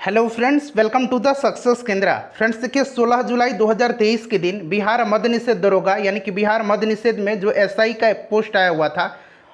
Hello friends, welcome to the success Kendra. Friends देखिए, 16 जुलाई 2023 के दिन बिहार मद्य निषेध दरोगा यानी कि बिहार मद्य निषेध में जो एसआई का पोस्ट आया हुआ था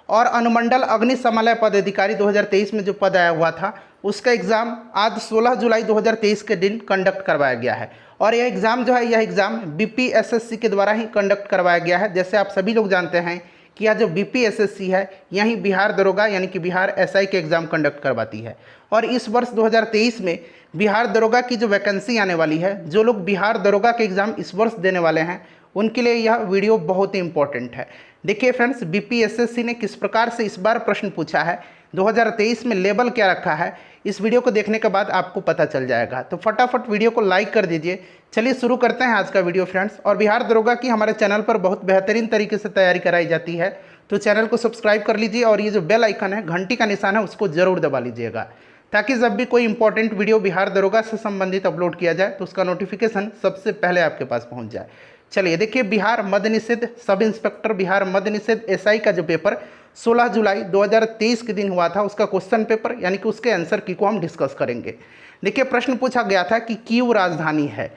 और अनुमंडल अग्निशमन पदाधिकारी 2023 में जो पद आया हुआ था, उसका एग्ज़ाम आज 16 जुलाई 2023 के दिन कंडक्ट करवाया गया है। और यह एग्ज़ाम जो है, यह एग्ज़ाम बीपीएसएससी के द्वारा ही कंडक्ट करवाया गया है। जैसे आप सभी लोग जानते हैं कि यह जो बीपीएसएससी है, यही बिहार दरोगा यानी कि बिहार एसआई के एग्ज़ाम कंडक्ट करवाती है। और इस वर्ष 2023 में बिहार दरोगा की जो वैकेंसी आने वाली है, जो लोग बिहार दरोगा के एग्ज़ाम इस वर्ष देने वाले हैं, उनके लिए यह वीडियो बहुत ही इंपॉर्टेंट है। देखिए फ्रेंड्स, बीपीएसएससी ने किस प्रकार से इस बार प्रश्न पूछा है, 2023 में लेवल क्या रखा है, इस वीडियो को देखने के बाद आपको पता चल जाएगा। तो फटाफट वीडियो को लाइक कर दीजिए। चलिए शुरू करते हैं आज का वीडियो फ्रेंड्स। और बिहार दरोगा की हमारे चैनल पर बहुत बेहतरीन तरीके से तैयारी कराई जाती है, तो चैनल को सब्सक्राइब कर लीजिए और ये जो बेल आइकन है, घंटी का निशान है, उसको ज़रूर दबा लीजिएगा, ताकि जब भी कोई इंपॉर्टेंट वीडियो बिहार दरोगा से संबंधित अपलोड किया जाए तो उसका नोटिफिकेशन सबसे पहले आपके पास पहुंच जाए। चलिए देखिए, बिहार मद्य निषेध सब इंस्पेक्टर बिहार मद्य निषेध एसआई का जो पेपर 16 जुलाई 2023 के दिन हुआ था, उसका क्वेश्चन पेपर यानी कि उसके आंसर की को हम डिस्कस करेंगे। देखिए, प्रश्न पूछा गया था कि कीव राजधानी है।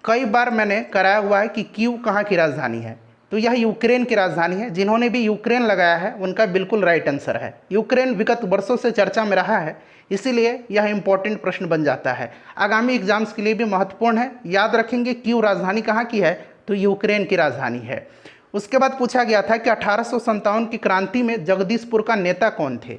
कई बार मैंने कराया हुआ है कि कीव कहाँ की राजधानी है, तो यह यूक्रेन की राजधानी है। जिन्होंने भी यूक्रेन लगाया है उनका बिल्कुल राइट आंसर है। यूक्रेन विगत वर्षों से चर्चा में रहा है, इसीलिए यह इंपॉर्टेंट प्रश्न बन जाता है, आगामी एग्जाम्स के लिए भी महत्वपूर्ण है। याद रखेंगे कीव राजधानी कहाँ की है, तो यूक्रेन की राजधानी है। उसके बाद पूछा गया था कि 1857 की क्रांति में जगदीशपुर का नेता कौन थे।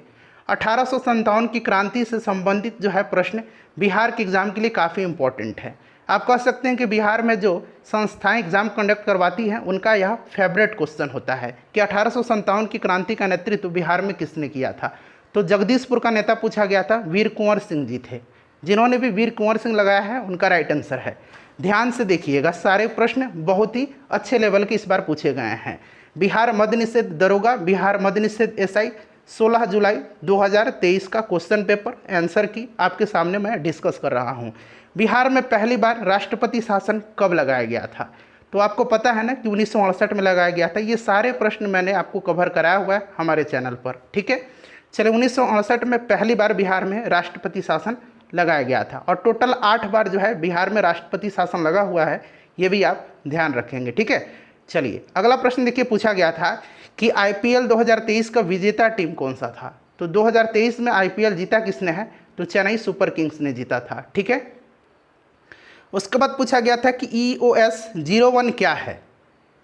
1857 की क्रांति से संबंधित जो है प्रश्न बिहार के एग्ज़ाम के लिए काफ़ी इंपॉर्टेंट है। आप कह सकते हैं कि बिहार में जो संस्थाएं एग्ज़ाम कंडक्ट करवाती हैं, उनका यह फेवरेट क्वेश्चन होता है कि 1857 की क्रांति का नेतृत्व बिहार में किसने किया था। तो जगदीशपुर का नेता पूछा गया था, वीर कुंवर सिंह जी थे। जिन्होंने भी वीर कुंवर सिंह लगाया है उनका राइट आंसर है। ध्यान से देखिएगा, सारे प्रश्न बहुत ही अच्छे लेवल के इस बार पूछे गए हैं। बिहार मद्य निषेध दरोगा, बिहार मद्य निषेध एसआई, 16 जुलाई 2023 का क्वेश्चन पेपर आंसर की आपके सामने मैं डिस्कस कर रहा हूँ। बिहार में पहली बार राष्ट्रपति शासन कब लगाया गया था, तो आपको पता है ना कि 1968 में लगाया गया था। ये सारे प्रश्न मैंने आपको कवर कराया हुआ है हमारे चैनल पर, ठीक है। चलिए, 1968 में पहली बार बिहार में राष्ट्रपति शासन लगाया गया था और टोटल 8 बार जो है बिहार में राष्ट्रपति शासन लगा हुआ है, ये भी आप ध्यान रखेंगे, ठीक है। चलिए अगला प्रश्न देखिए, पूछा गया था कि आईपीएल 2023 का विजेता टीम कौन सा था। तो 2023 में आईपीएल जीता किसने है, तो चेन्नई सुपर किंग्स ने जीता था, ठीक है। उसके बाद पूछा गया था कि EOS-01 क्या है।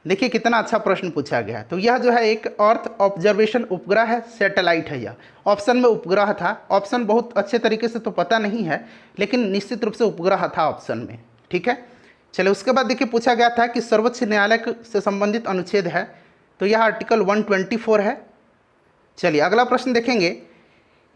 देखिए कितना अच्छा प्रश्न पूछा गया है। तो यह जो है एक अर्थ ऑब्जर्वेशन उपग्रह है, सैटेलाइट है। यह ऑप्शन में उपग्रह था। ऑप्शन बहुत अच्छे तरीके से तो पता नहीं है, लेकिन निश्चित रूप से उपग्रह था ऑप्शन में, ठीक है। चलिए उसके बाद देखिए, पूछा गया था कि सर्वोच्च न्यायालय से संबंधित अनुच्छेद है, तो यह आर्टिकल 124 है। चलिए अगला प्रश्न देखेंगे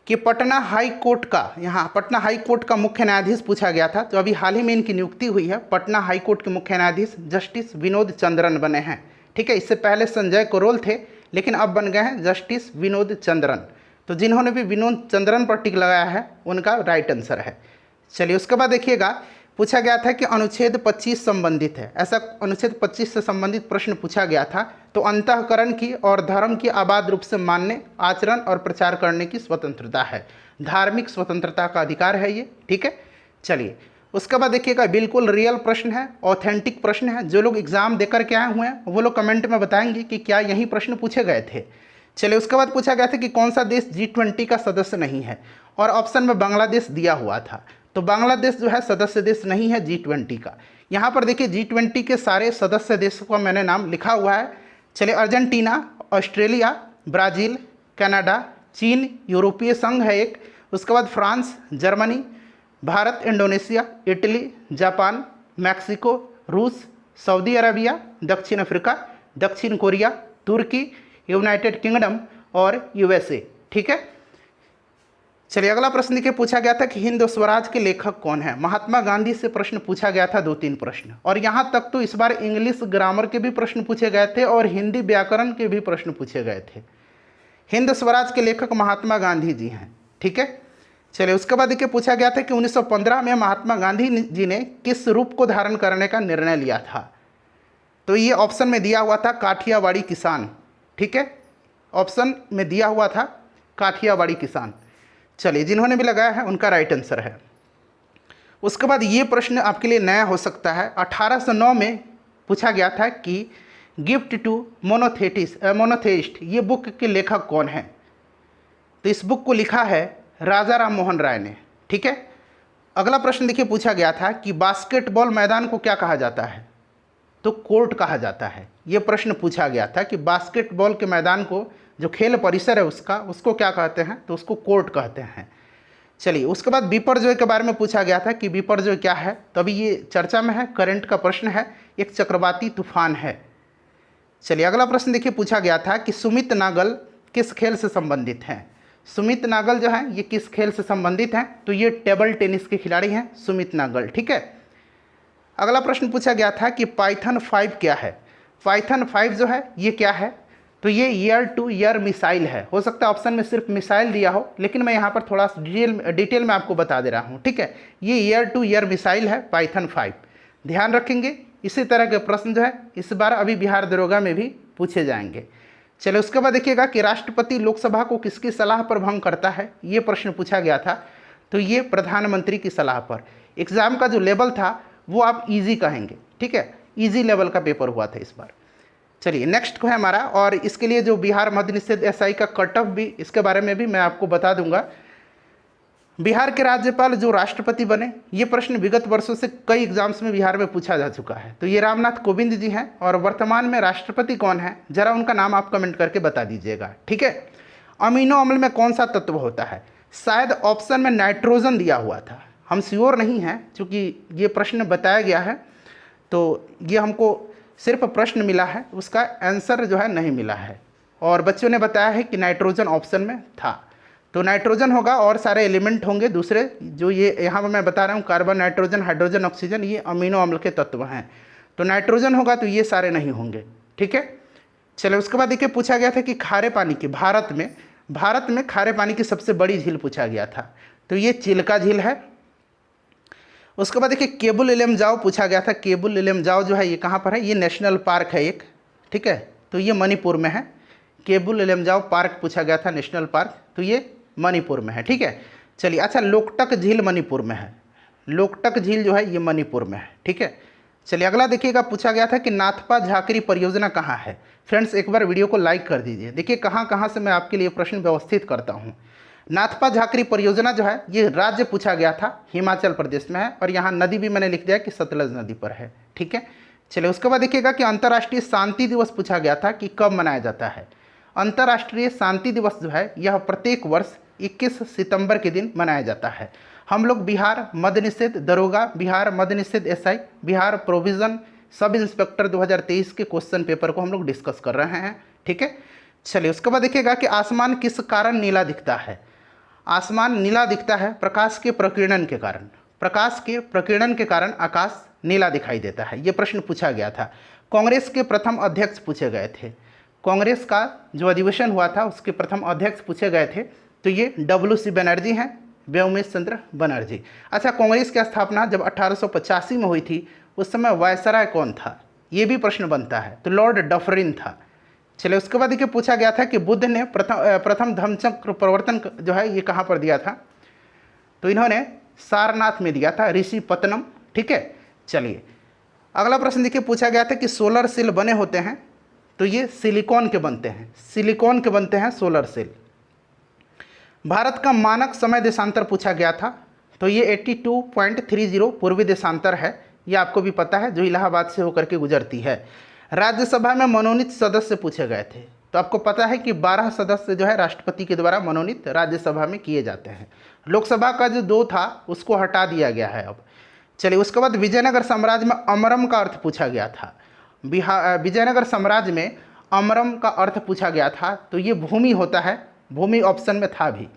कि पटना हाई कोर्ट का, यहाँ पटना हाई कोर्ट का मुख्य न्यायाधीश पूछा गया था। तो अभी हाल ही में इनकी नियुक्ति हुई है। पटना हाई कोर्ट के मुख्य न्यायाधीश जस्टिस विनोद चंद्रन बने हैं, ठीक है। इससे पहले संजय करोल थे, लेकिन अब बन गए हैं जस्टिस विनोद चंद्रन। तो जिन्होंने भी विनोद चंद्रन पर टिक लगाया है उनका राइट आंसर है। चलिए उसके बाद देखिएगा, पूछा गया था कि अनुच्छेद 25 संबंधित है। ऐसा अनुच्छेद 25 से संबंधित प्रश्न पूछा गया था। तो अंतःकरण की और धर्म की आबाद रूप से मानने, आचरण और प्रचार करने की स्वतंत्रता है। धार्मिक स्वतंत्रता का अधिकार है ये, ठीक है। चलिए उसके बाद देखिएगा, बिल्कुल रियल प्रश्न है, ऑथेंटिक प्रश्न है। जो लोग एग्जाम देकर के आए हुए हैं वो लोग कमेंट में बताएंगे कि क्या यही प्रश्न पूछे गए थे। चलिए उसके बाद पूछा गया था कि कौन सा देश G20 का सदस्य नहीं है, और ऑप्शन में बांग्लादेश दिया हुआ था। तो बांग्लादेश जो है सदस्य देश नहीं है G20 का। यहाँ पर देखिए G20 के सारे सदस्य देशों का मैंने नाम लिखा हुआ है। चलिए, अर्जेंटीना, ऑस्ट्रेलिया, ब्राज़ील, कनाडा, चीन, यूरोपीय संघ है एक, उसके बाद France, Germany, Bharat, Indonesia, Italy, Japan, Mexico, रूस, सऊदी अरबिया, दक्षिण अफ्रीका, दक्षिण कोरिया, तुर्की, यूनाइटेड किंगडम और USA, ठीक है। चलिए अगला प्रश्न देखिए, पूछा गया था कि हिंद स्वराज के लेखक कौन है। महात्मा गांधी से प्रश्न पूछा गया था, 2-3 प्रश्न, और यहाँ तक तो इस बार इंग्लिश ग्रामर के भी प्रश्न पूछे गए थे और हिंदी व्याकरण के भी प्रश्न पूछे गए थे। हिंद स्वराज के लेखक महात्मा गांधी जी हैं, ठीक है। चलिए उसके बाद देखिए, पूछा गया था कि 1915 में महात्मा गांधी जी ने किस रूप को धारण करने का निर्णय लिया था। तो ये ऑप्शन में दिया हुआ था काठियावाड़ी किसान, ठीक है। ऑप्शन में दिया हुआ था काठियावाड़ी किसान। चलिए जिन्होंने भी लगाया है उनका राइट आंसर है। उसके बाद ये प्रश्न आपके लिए नया हो सकता है। 1809 में पूछा गया था कि गिफ्ट टू मोनोथेइस्ट ये बुक के लेखक कौन हैं? तो इस बुक को लिखा है राजा राम मोहन राय ने। ठीक है। अगला प्रश्न देखिए पूछा गया था कि बास्केटबॉल मैदान को क्या कहा जाता है? तो कोर्ट कहा जाता है। ये प्रश्न पूछा गया था कि बास्केटबॉल के मैदान को, जो खेल परिसर है उसको क्या कहते हैं? तो उसको कोर्ट कहते हैं। चलिए, उसके बाद बिपरजॉय के बारे में पूछा गया था कि बिपरजॉय क्या है? तो अभी ये चर्चा में है, करंट का प्रश्न है, एक चक्रवाती तूफान है। चलिए, अगला प्रश्न देखिए पूछा गया था कि सुमित नागल किस खेल से संबंधित हैं? सुमित नागल जो है ये किस खेल से संबंधित हैं? तो ये टेबल टेनिस के खिलाड़ी हैं सुमित नागल। ठीक है। अगला प्रश्न पूछा गया था कि पाइथन 5 क्या है? पाइथन 5 जो है ये क्या है? तो ये ईयर टू ईयर मिसाइल है। हो सकता है ऑप्शन में सिर्फ मिसाइल दिया हो, लेकिन मैं यहाँ पर थोड़ा डिटेल में आपको बता दे रहा हूँ। ठीक है। ये ईयर टू ईयर मिसाइल है पाइथन 5। ध्यान रखेंगे, इसी तरह के प्रश्न जो है इस बार अभी बिहार दरोगा में भी पूछे जाएंगे। चलिए, उसके बाद देखिएगा कि राष्ट्रपति लोकसभा को किसकी सलाह पर भंग करता है? ये प्रश्न पूछा गया था। तो ये प्रधानमंत्री की सलाह पर। एग्ज़ाम का जो लेवल था वो आप इजी कहेंगे। ठीक है, इजी लेवल का पेपर हुआ था इस बार। चलिए, नेक्स्ट को है हमारा, और इसके लिए जो बिहार मद्य निषेध एसआई का कट ऑफ भी, इसके बारे में भी मैं आपको बता दूंगा। बिहार के राज्यपाल जो राष्ट्रपति बने, ये प्रश्न विगत वर्षों से कई एग्जाम्स में बिहार में पूछा जा चुका है। तो ये रामनाथ कोविंद जी हैं, और वर्तमान में राष्ट्रपति कौन है जरा उनका नाम आप कमेंट करके बता दीजिएगा। ठीक है। अमीनो अम्ल में कौन सा तत्व होता है? शायद ऑप्शन में नाइट्रोजन दिया हुआ था, हम श्योर नहीं हैं, चूँकि ये प्रश्न बताया गया है तो ये हमको सिर्फ प्रश्न मिला है, उसका आंसर जो है नहीं मिला है। और बच्चों ने बताया है कि नाइट्रोजन ऑप्शन में था, तो नाइट्रोजन होगा, और सारे एलिमेंट होंगे दूसरे जो ये यहाँ पर मैं बता रहा हूँ, कार्बन, नाइट्रोजन, हाइड्रोजन, ऑक्सीजन, ये अमीनो अम्ल के तत्व हैं। तो नाइट्रोजन होगा, तो ये सारे नहीं होंगे। ठीक है। चलिए, उसके बाद देखिए पूछा गया था कि खारे पानी की भारत में खारे पानी की सबसे बड़ी झील पूछा गया था। तो ये चिल्का झील है। उसके बाद देखिए केबुल लमजाओ पूछा गया था। केबुल लमजाओ जो है ये कहाँ पर है? ये नेशनल पार्क है एक। ठीक है। तो ये मणिपुर में है। केबुल लमजाओ पार्क पूछा गया था, नेशनल पार्क, तो ये मणिपुर में है। ठीक है। चलिए, अच्छा, लोकटक झील मणिपुर में है। लोकटक झील जो है ये मणिपुर में है। ठीक है। चलिए, अगला देखिएगा पूछा गया था कि नाथपा झाकरी परियोजना कहाँ है? फ्रेंड्स, एक बार वीडियो को लाइक कर दीजिए। देखिए कहाँ से मैं आपके लिए प्रश्न व्यवस्थित करता हूँ। नाथपा झाकरी परियोजना जो है ये राज्य पूछा गया था, हिमाचल प्रदेश में है, और यहाँ नदी भी मैंने लिख दिया कि सतलज नदी पर है। ठीक है। चलिए, उसके बाद देखिएगा कि अंतर्राष्ट्रीय शांति दिवस पूछा गया था कि कब मनाया जाता है? अंतर्राष्ट्रीय शांति दिवस जो है यह प्रत्येक वर्ष 21 सितंबर के दिन मनाया जाता है। हम लोग बिहार मद्य निषेध दरोगा, बिहार मद्य निषेध SI, Bihar provision sub inspector 2023 के क्वेश्चन पेपर को हम लोग डिस्कस कर रहे हैं। ठीक है। चलिए, उसके बाद देखिएगा कि आसमान किस कारण नीला दिखता है? आसमान नीला दिखता है प्रकाश के प्रकीर्णन के कारण। प्रकाश के प्रकीर्णन के कारण आकाश नीला दिखाई देता है। ये प्रश्न पूछा गया था। कांग्रेस के प्रथम अध्यक्ष पूछे गए थे। कांग्रेस का जो अधिवेशन हुआ था उसके प्रथम अध्यक्ष पूछे गए थे। तो ये WC बनर्जी हैं, व्योमेश चंद्र बनर्जी। अच्छा, कांग्रेस की स्थापना जब 1885 में हुई थी उस समय वायसराय कौन था? ये भी प्रश्न बनता है। तो लॉर्ड डफरिन था। चलिए, उसके बाद देखिए पूछा गया था कि बुद्ध ने प्रथम धम्मचक्र प्रवर्तन जो है ये कहाँ पर दिया था? तो इन्होंने सारनाथ में दिया था, ऋषिपत्तनम। ठीक है। चलिए, अगला प्रश्न देखिए पूछा गया था कि सोलर सेल बने होते हैं, तो ये सिलिकॉन के बनते हैं। सिलिकॉन के बनते हैं सोलर सेल। भारत का मानक समय देशांतर पूछा गया था। तो ये 82.30 पूर्वी देशांतर है, ये आपको भी पता है, जो इलाहाबाद से होकर के गुजरती है। राज्यसभा में मनोनीत सदस्य पूछे गए थे। तो आपको पता है कि 12 सदस्य जो है राष्ट्रपति के द्वारा मनोनीत राज्यसभा में किए जाते हैं। लोकसभा का जो 2 था उसको हटा दिया गया है अब। चलिए, उसके बाद विजयनगर साम्राज्य में अमरम का अर्थ पूछा गया था। विजयनगर साम्राज्य में अमरम का अर्थ पूछा गया था। तो ये भूमि होता है, भूमि ऑप्शन में था भी।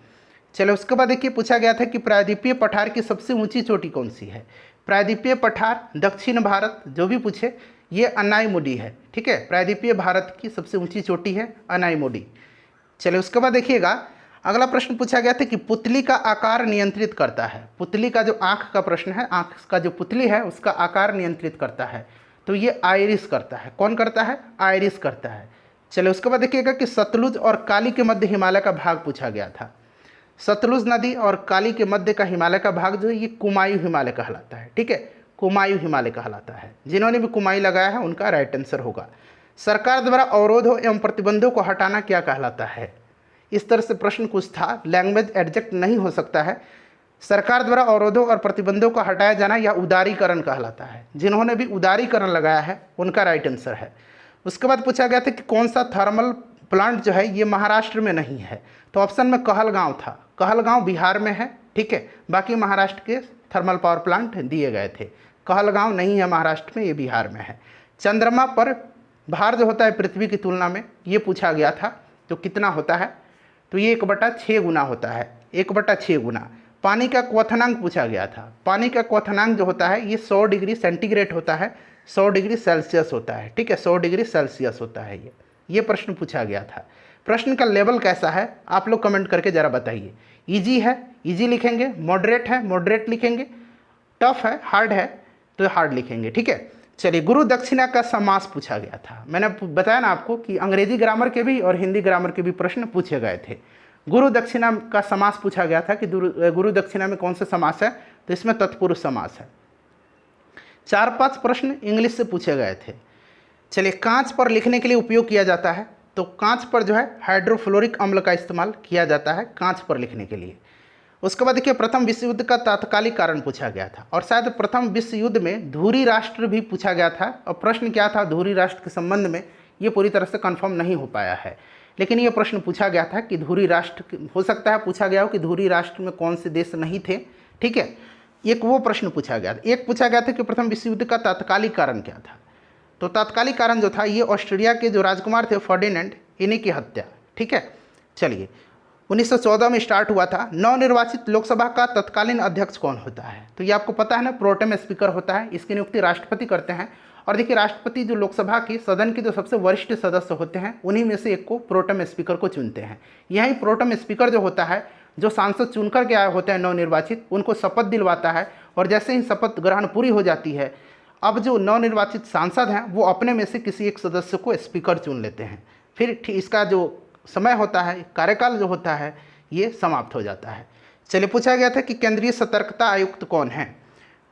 चलिए, उसके बाद देखिए पूछा गया था कि प्रायद्वीपीय पठार की सबसे ऊंची चोटी कौन सी है? प्रायद्वीपीय पठार दक्षिण भारत जो भी पूछे ये अनाईमुडी है। ठीक है। प्रायद्वीपीय भारत की सबसे ऊंची चोटी है अनाईमुडी। चलिए, उसके बाद देखिएगा अगला प्रश्न पूछा गया था कि पुतली का आकार नियंत्रित करता है। पुतली का जो आँख का प्रश्न है, आँख का जो पुतली है उसका आकार नियंत्रित करता है। तो ये आयरिस करता है। कौन करता है? आयरिस करता है। चलिए, उसके बाद देखिएगा कि सतलुज और काली के मध्य हिमालय का भाग पूछा गया था। सतलुज नदी और काली के मध्य का हिमालय का भाग जो है ये कुमायूं हिमालय कहलाता है। ठीक है, कुमायूं हिमालय कहलाता है। जिन्होंने भी कुमायूं लगाया है उनका राइट आंसर होगा। सरकार द्वारा अवरोधों एवं प्रतिबंधों को हटाना क्या कहलाता है? इस तरह से प्रश्न कुछ था, लैंग्वेज एडजेक्ट नहीं हो सकता है। सरकार द्वारा अवरोधों और प्रतिबंधों को हटाया जाना या उदारीकरण कहलाता है। जिन्होंने भी उदारीकरण लगाया है उनका राइट आंसर है। उसके बाद पूछा गया था कि कौन सा थर्मल प्लांट जो है ये महाराष्ट्र में नहीं है, तो ऑप्शन में कहलगांव था। कहलगांव बिहार में है। ठीक है, बाकी महाराष्ट्र के थर्मल पावर प्लांट दिए गए थे। कहलगांव नहीं है महाराष्ट्र में, ये बिहार में है। चंद्रमा पर भार जो होता है पृथ्वी की तुलना में, ये पूछा गया था, तो कितना होता है? तो ये 1/6 गुना होता है, 1/6 गुना। पानी का क्वथनांक पूछा गया था। पानी का क्वथनांक जो होता है ये 100 डिग्री सेंटीग्रेड होता है, 100 डिग्री सेल्सियस होता है। ठीक है, 100 डिग्री सेल्सियस होता है ये प्रश्न पूछा गया था। प्रश्न का लेवल कैसा है आप लोग कमेंट करके ज़रा बताइए। इजी है, इजी लिखेंगे। मॉडरेट है, मॉडरेट लिखेंगे। टफ है, हार्ड है तो हार्ड लिखेंगे। ठीक है, चलिए। गुरु दक्षिणा का समास पूछा गया था। मैंने बताया ना आपको कि अंग्रेजी ग्रामर के भी और हिंदी ग्रामर के भी प्रश्न पूछे गए थे। गुरु दक्षिणा का समास पूछा गया था कि गुरु दक्षिणा में कौन सा समास है, तो इसमें तत्पुरुष समास है। 4-5 प्रश्न इंग्लिश से पूछे गए थे। चलिए, कांच पर लिखने के लिए उपयोग किया जाता है, तो कांच पर जो है हाइड्रोफ्लोरिक अम्ल का इस्तेमाल किया जाता है कांच पर लिखने के लिए। उसके बाद देखिए, प्रथम विश्व युद्ध का तात्कालिक कारण पूछा गया था, और शायद प्रथम विश्व युद्ध में धुरी राष्ट्र भी पूछा गया था। और प्रश्न क्या था धुरी राष्ट्र के संबंध में, ये पूरी तरह से कंफर्म नहीं हो पाया है, लेकिन ये प्रश्न पूछा गया था कि धुरी राष्ट्र, हो सकता है पूछा गया हो कि धुरी राष्ट्र में कौन से देश नहीं थे। ठीक है, एक वो प्रश्न पूछा गया था। एक पूछा गया था कि प्रथम विश्व युद्ध का तात्कालिक कारण क्या था, तो तात्कालिक कारण जो था ये ऑस्ट्रेलिया के जो राजकुमार थे फर्डिनेंड, इन्हीं की हत्या। ठीक है, चलिए। 1914 में स्टार्ट हुआ था। नवनिर्वाचित लोकसभा का तत्कालीन अध्यक्ष कौन होता है, तो ये आपको पता है ना, प्रोटेम स्पीकर होता है। इसकी नियुक्ति राष्ट्रपति करते हैं। और देखिए, राष्ट्रपति जो लोकसभा की सदन के जो सबसे वरिष्ठ सदस्य होते हैं उन्हीं में से एक को प्रोटेम स्पीकर को चुनते हैं। यही प्रोटेम स्पीकर जो होता है, जो सांसद चुनकर के आए होते हैं नवनिर्वाचित, उनको शपथ दिलवाता है। और जैसे ही शपथ ग्रहण पूरी हो जाती है, अब जो नवनिर्वाचित सांसद हैं वो अपने में से किसी एक सदस्य को स्पीकर चुन लेते हैं। फिर इसका जो समय होता है, कार्यकाल जो होता है, ये समाप्त हो जाता है। चलिए, पूछा गया था कि केंद्रीय सतर्कता आयुक्त कौन है,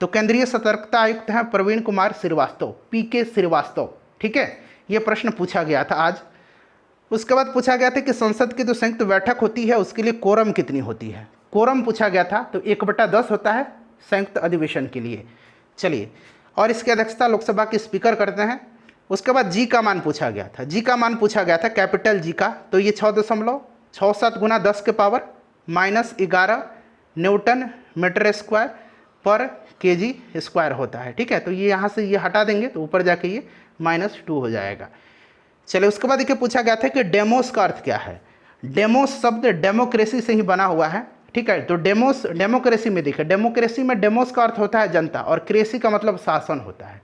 तो केंद्रीय सतर्कता आयुक्त हैं प्रवीण कुमार श्रीवास्तव, PK श्रीवास्तव। ठीक है, ये प्रश्न पूछा गया था आज। उसके बाद पूछा गया था कि संसद की जो संयुक्त बैठक होती है उसके लिए कोरम कितनी होती है। कोरम पूछा गया था, तो 1/10 होता है संयुक्त अधिवेशन के लिए। चलिए, और इसकी अध्यक्षता लोकसभा के स्पीकर करते हैं। उसके बाद जी का मान पूछा गया था। जी का मान पूछा गया था, कैपिटल जी का, तो ये 6.67 गुना 10 के पावर -11 न्यूटन मीटर स्क्वायर पर केजी स्क्वायर होता है। ठीक है, तो ये यहाँ से ये हटा देंगे तो ऊपर जाके ये -2 हो जाएगा। चलिए, उसके बाद देखिए पूछा गया था कि डेमोस का अर्थ क्या है। डेमोस शब्द डेमोक्रेसी से ही बना हुआ है। ठीक है, तो डेमोक्रेसी में देखिए, डेमोक्रेसी में डेमोस का अर्थ होता है जनता, और क्रेसी का मतलब शासन होता है।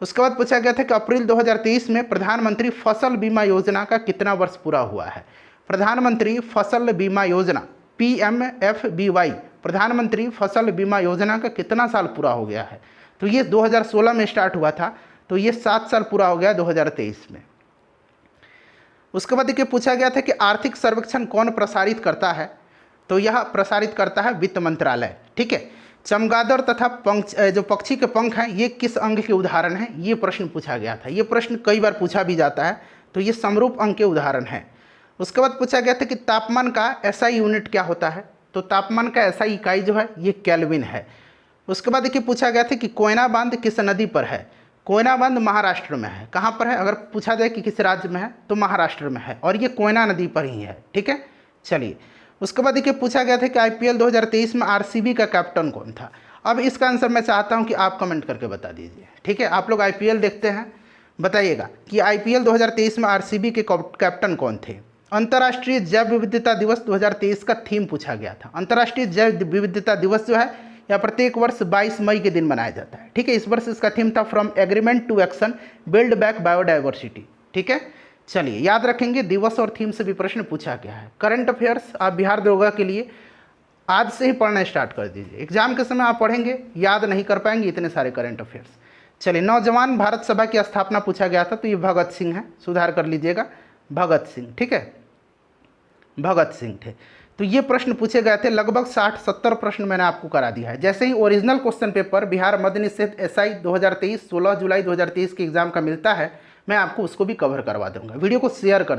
उसके बाद पूछा गया था कि अप्रैल 2023 में प्रधानमंत्री फसल बीमा योजना का कितना वर्ष पूरा हुआ है। प्रधानमंत्री फसल बीमा योजना PMFBY, प्रधानमंत्री फसल बीमा योजना का कितना साल पूरा हो गया है, तो ये 2016 में स्टार्ट हुआ था, तो ये 7 साल पूरा हो गया 2023 में। उसके बाद देखिए पूछा गया था कि आर्थिक सर्वेक्षण कौन प्रसारित करता है, तो यह प्रसारित करता है वित्त मंत्रालय। ठीक है, चमगादड़ तथा जो पक्षी के पंख हैं ये किस अंग के उदाहरण हैं, ये प्रश्न पूछा गया था। ये प्रश्न कई बार पूछा भी जाता है, तो ये समरूप अंग के उदाहरण हैं। उसके बाद पूछा गया था कि तापमान का SI यूनिट क्या होता है, तो तापमान का SI इकाई जो है ये केल्विन है। उसके बाद देखिए पूछा गया था कि कोयना बांध किस नदी पर है। कोयना बांध महाराष्ट्र में है। कहाँ पर है, अगर पूछा जाए कि किस राज्य में है तो महाराष्ट्र में है, और ये कोयना नदी पर ही है। ठीक है, चलिए। उसके बाद देखिए पूछा गया था कि IPL 2023 में RCB का कैप्टन कौन था। अब इसका आंसर मैं चाहता हूं कि आप कमेंट करके बता दीजिए। ठीक है, आप लोग IPL देखते हैं, बताइएगा कि IPL 2023 में RCB के कैप्टन कौन थे। अंतर्राष्ट्रीय जैव विविधता दिवस 2023 का थीम पूछा गया था। अंतर्राष्ट्रीय जैव विविधता दिवस जो है यह प्रत्येक वर्ष 22 मई के दिन मनाया जाता है। ठीक है, इस वर्ष इसका थीम था from agreement to action build back biodiversity. ठीक है, चलिए, याद रखेंगे दिवस और थीम से भी प्रश्न पूछा गया है। करंट अफेयर्स आप बिहार दरोगा के लिए आज से ही पढ़ना स्टार्ट कर दीजिए। एग्जाम के समय आप पढ़ेंगे, याद नहीं कर पाएंगे इतने सारे करंट अफेयर्स। चलिए, नौजवान भारत सभा की स्थापना पूछा गया था, तो ये भगत सिंह है, सुधार कर लीजिएगा, भगत सिंह। ठीक है, भगत सिंह थे। तो ये प्रश्न पूछे गए थे, लगभग 60-70 प्रश्न मैंने आपको करा दिया है। जैसे ही ओरिजिनल क्वेश्चन पेपर बिहार मद्य निषेध एसआई 2023 16 जुलाई 2023 के एग्जाम का मिलता है, मैं आपको उसको भी कवर करवा दूंगा। वीडियो को शेयर कर